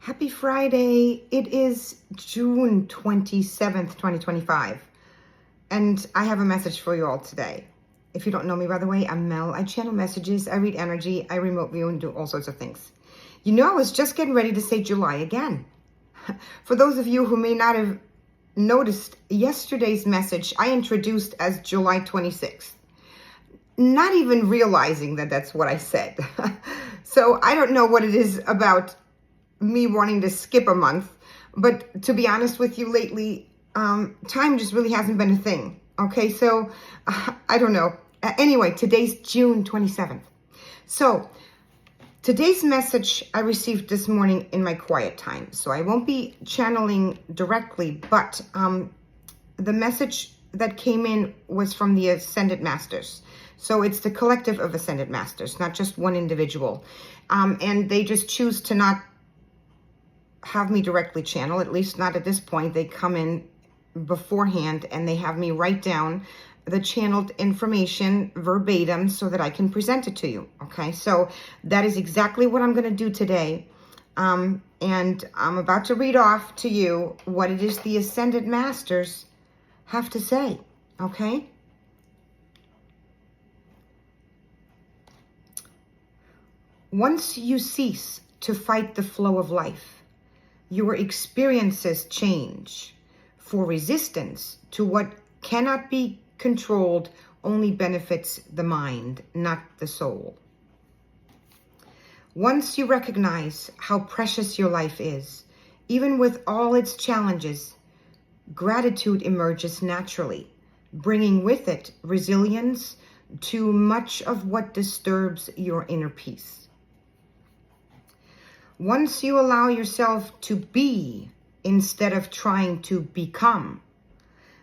Happy Friday. It is June 27th, 2025. And I have a message for you all today. If you don't know me, by the way, I'm Mel. I channel messages, I read energy, I remote view, and do all sorts of things. You know, I was just getting ready to say July again. For those of you who may not have noticed yesterday's message, I introduced as July 26th. Not even realizing that that's what I said. So I don't know what it is about me wanting to skip a month, but to be honest with you, lately time just really hasn't been a thing. Okay, so I don't know. Anyway, today's June 27th. So today's message I received this morning in my quiet time, so I won't be channeling directly, but the message that came in was from the Ascended Masters. So it's the collective of Ascended Masters, not just one individual, and they just choose to not have me directly channel, at least not at this point. They come in beforehand and they have me write down the channeled information verbatim so that I can present it to you. Okay, so that is exactly what I'm going to do today. And I'm about to read off to you what it is the Ascended Masters have to say. Okay. Once you cease to fight the flow of life, your experiences change, for resistance to what cannot be controlled only benefits the mind, not the soul. Once you recognize how precious your life is, even with all its challenges, gratitude emerges naturally, bringing with it resilience to much of what disturbs your inner peace. Once you allow yourself to be instead of trying to become,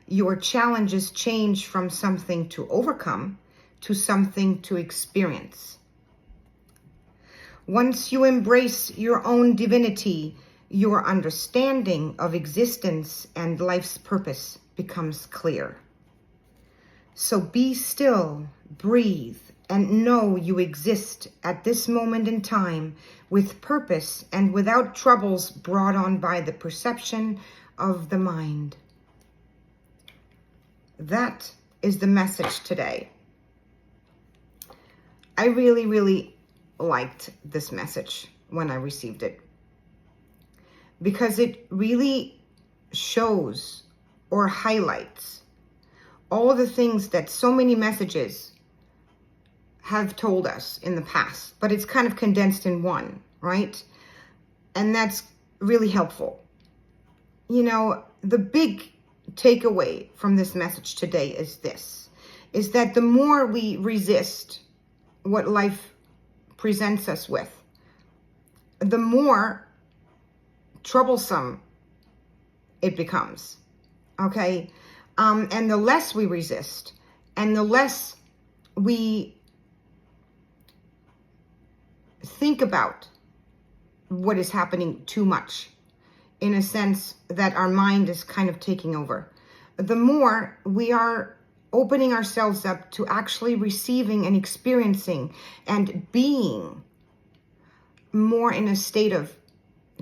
your challenges change from something to overcome to something to experience. Once you embrace your own divinity, your understanding of existence and life's purpose becomes clear. So be still, breathe, and know you exist at this moment in time with purpose and without troubles brought on by the perception of the mind. That is the message today. I really, really liked this message when I received it, because it really shows or highlights all the things that so many messages have told us in the past, but it's kind of condensed in one, right? And that's really helpful. You know, the big takeaway from this message today is this, is that the more we resist what life presents us with, the more troublesome it becomes, okay? And the less we resist and the less we think about what is happening too much, in a sense that our mind is kind of taking over, the more we are opening ourselves up to actually receiving and experiencing and being more in a state of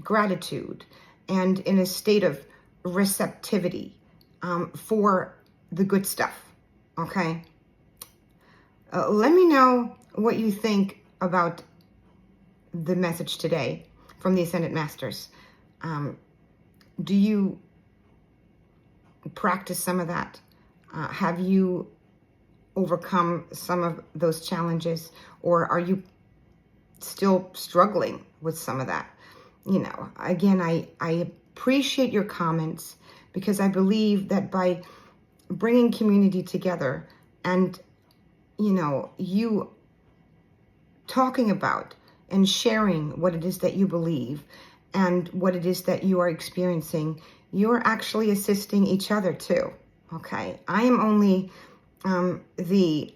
gratitude and in a state of receptivity for the good stuff. Okay. Let me know what you think about the message today from the Ascended Masters. Do you practice some of that? Have you overcome some of those challenges, or are you still struggling with some of that? You know, again, I appreciate your comments, because I believe that by bringing community together and, you know, you talking about and sharing what it is that you believe and what it is that you are experiencing, you're actually assisting each other too. Okay, I am only the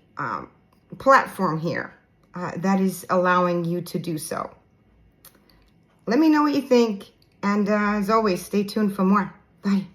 platform here that is allowing you to do so. Let me know what you think, and as always, stay tuned for more. Bye.